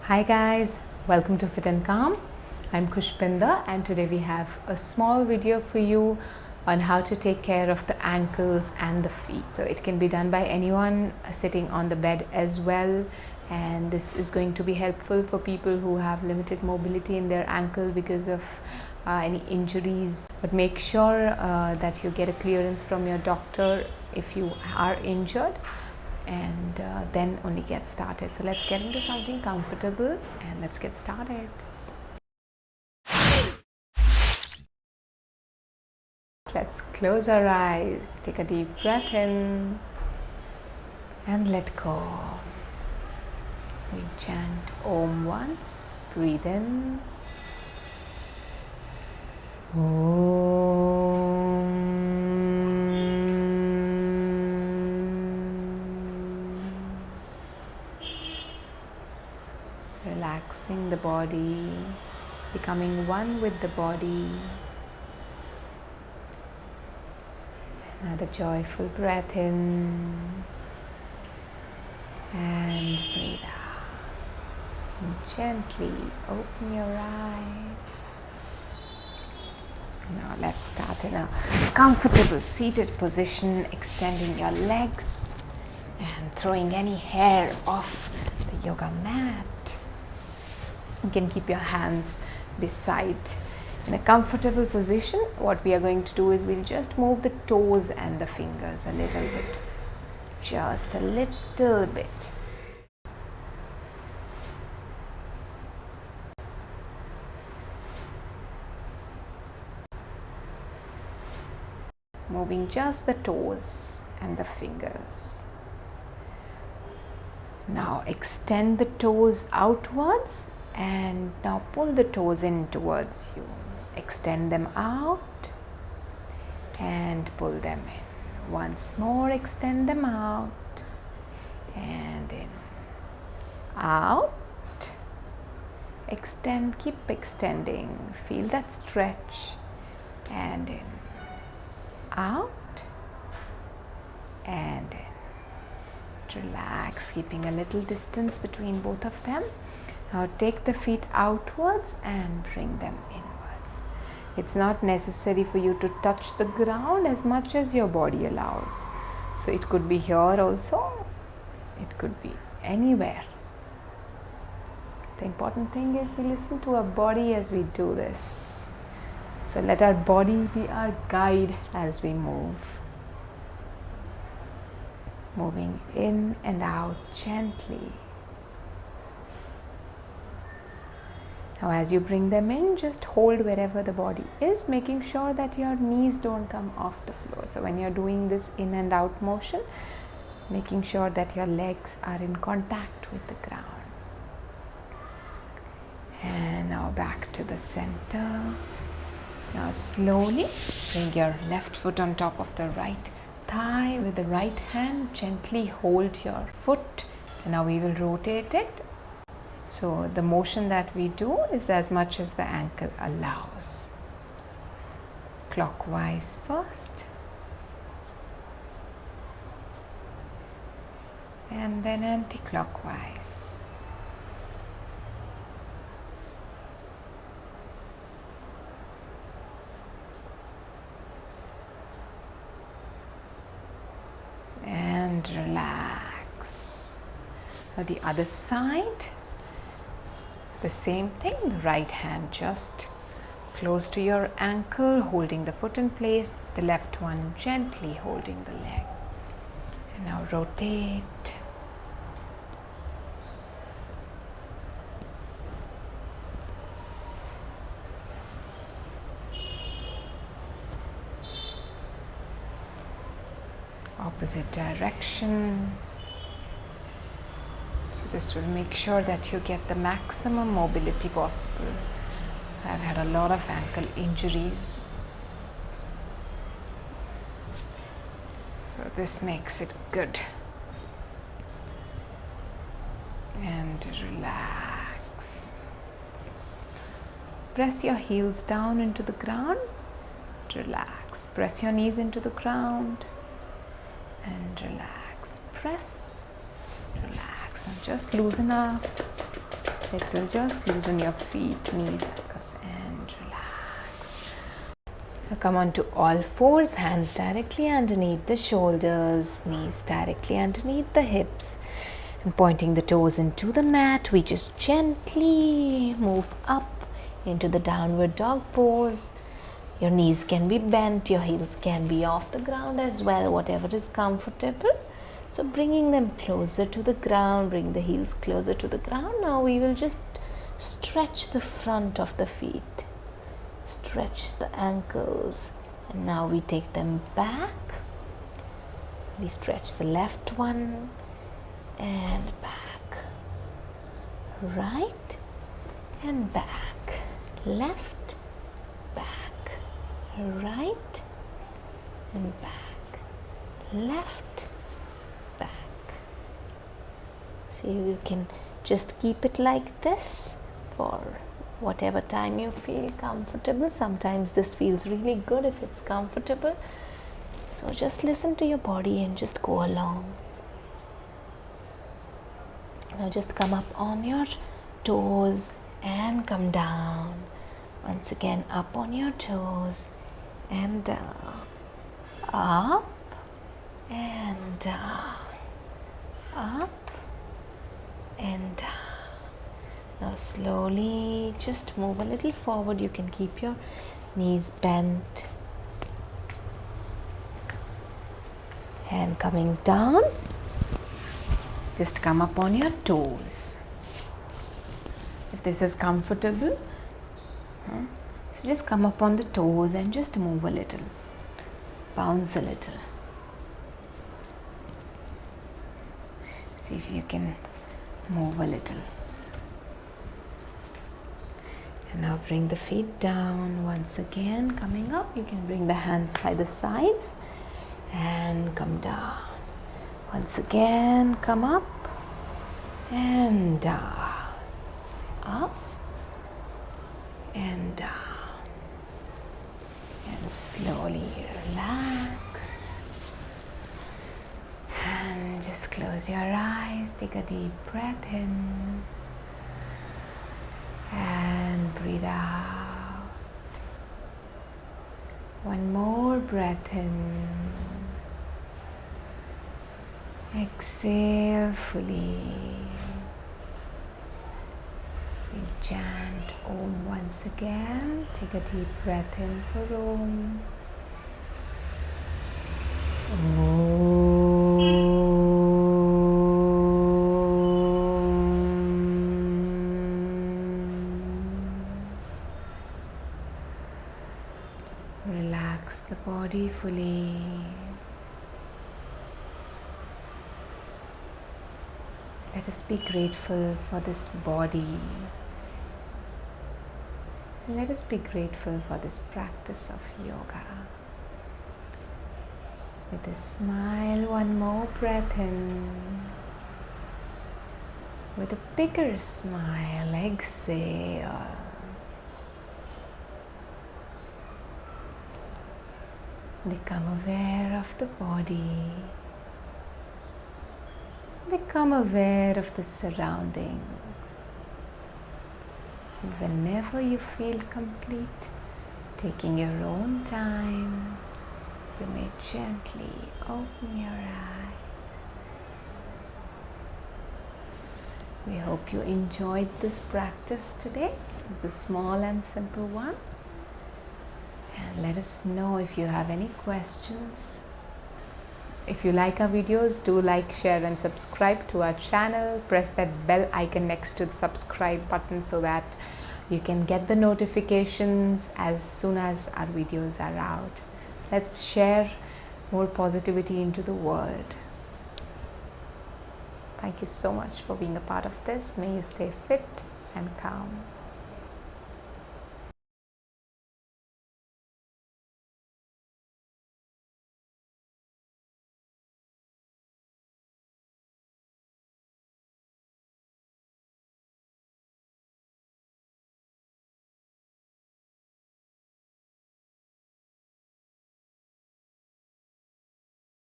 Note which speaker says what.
Speaker 1: Hi guys, welcome to FitNCalm. I'm Kushpinda and today we have a small video for you on how to take care of the ankles and the feet. So it can be done by anyone sitting on the bed as well, and this is going to be helpful for people who have limited mobility in their ankle because of any injuries. But make sure that you get a clearance from your doctor if you are injured, and then only get started. So let's get into something comfortable and let's get started. Let's close our eyes, take a deep breath in and let go. We chant Om once, breathe in. Relaxing the body, becoming one with the body. Another joyful breath in and breathe out. And gently open your eyes. Now let's start in a comfortable seated position, extending your legs and throwing any hair off the yoga mat. You can keep your hands beside. In a comfortable position, what we are going to do is we'll just move the toes and the fingers a little bit. Just a little bit. Moving just the toes and the fingers. Now extend the toes outwards and now pull the toes in towards you. Extend them out and pull them in. Once more, extend them out and in. Out. Extend, keep extending. Feel that stretch and in. Out and in. Relax, keeping a little distance between both of them. Now take the feet outwards and bring them inwards. It's not necessary for you to touch the ground as much as your body allows. So it could be here also, it could be anywhere. The important thing is we listen to our body as we do this. So let our body be our guide as we move. Moving in and out gently. Now as you bring them in, just hold wherever the body is, making sure that your knees don't come off the floor. So when you're doing this in and out motion, making sure that your legs are in contact with the ground. And now back to the center. Now slowly bring your left foot on top of the right thigh. With the right hand, gently hold your foot. And now we will rotate it. So the motion that we do is as much as the ankle allows. Clockwise first. And then anti-clockwise. And relax. Now the other side. The same thing, the right hand just close to your ankle, holding the foot in place, the left one gently holding the leg. And now rotate. Opposite direction. So this will make sure that you get the maximum mobility possible. I've had a lot of ankle injuries. So this makes it good. And relax. Press your heels down into the ground. Relax. Press your knees into the ground. And relax. Press. Relax. Now just loosen up little. Just loosen your feet, knees, ankles, and relax. Now come on to all fours, hands directly underneath the shoulders, knees directly underneath the hips, and pointing the toes into the mat, we just gently move up into the downward dog pose. Your knees can be bent, your heels can be off the ground as well, whatever is comfortable. So bringing them closer to the ground, bring the heels closer to the ground. Now we will just stretch the front of the feet, stretch the ankles, and now we take them back. We stretch the left one and back, right and back, left, back, right and back, left, back. So you can just keep it like this for whatever time you feel comfortable. Sometimes this feels really good if it's comfortable. So just listen to your body and just go along. Now just come up on your toes and come down. Once again, up on your toes and down. Up and down. Up and down. Now slowly just move a little forward. You can keep your knees bent. And coming down, just come up on your toes. If this is comfortable, so just come up on the toes and just move a little, bounce a little. See if you can move a little. And now bring the feet down once again. Coming up, you can bring the hands by the sides and come down. Once again, come up and down, up and down, and slowly relax and just close your eyes. Take a deep breath in and breathe out. One more breath in. Exhale fully. We chant Om once again. Take a deep breath in for Om. Relax the body fully. Let us be grateful for this body. Let us be grateful for this practice of yoga. With a smile, one more breath in. With a bigger smile, exhale. Become aware of the body. Become aware of the surroundings. And whenever you feel complete, taking your own time, you may gently open your eyes. We hope you enjoyed this practice today. It's a small and simple one. And let us know if you have any questions. If you like our videos, do like, share and subscribe to our channel. Press that bell icon next to the subscribe button so that you can get the notifications as soon as our videos are out. Let's share more positivity into the world. Thank you so much for being a part of this. May you stay fit and calm.